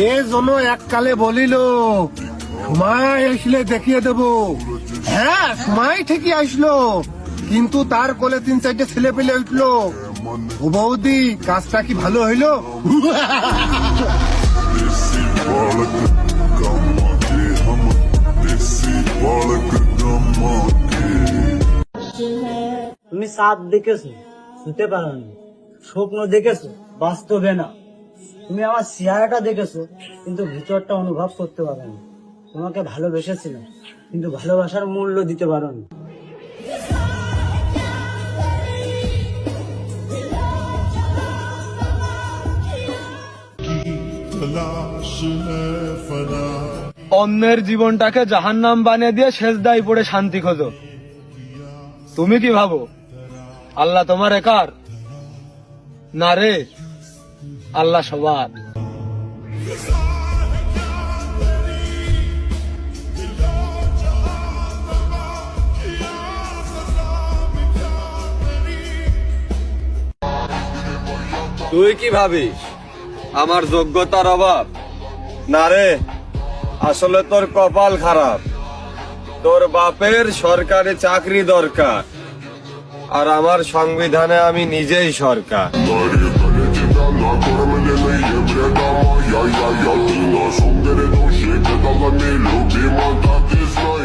এ যেন এককালে বলিল সময় আসলে দেখিয়ে দেব। হ্যাঁ, সময় ঠিকই আসলো, কিন্তু তার কোলে 3-4টে ছেলে পেলে উঠলো। ও বৌদি, কাজটা কি ভালো হইলো? তুমি চাঁদ দেখেছো, শুতে পারোনি, স্বপ্ন দেখেছো, বাস্তবে না। তুমি আমার চেহারাটা দেখেছো, কিন্তু ভিতরটা অনুভব করতে পারোনি। তোমাকে ভালোবেসেছিলাম, কিন্তু ভালোবাসার মূল্য দিতে পারোনি। অন্যের জীবনটাকে জাহান্নাম বানিয়ে দিয়ে সেজদায় পড়ে শান্তি খোঁজো। তুমি কি ভাবো আল্লাহ তোমার একার? না রে, আল্লাহ সবার। তুই কি ভাবিস আমার যোগ্যতার অভাব? না রে, আসলে তোর কপাল খারাপ। তোর বাপের সরকারি চাকরি দরকার, আর আমার সংবিধানে আমি নিজেই সরকার। Я, ты на шум, передуши, когда ломили, любима, так и знай.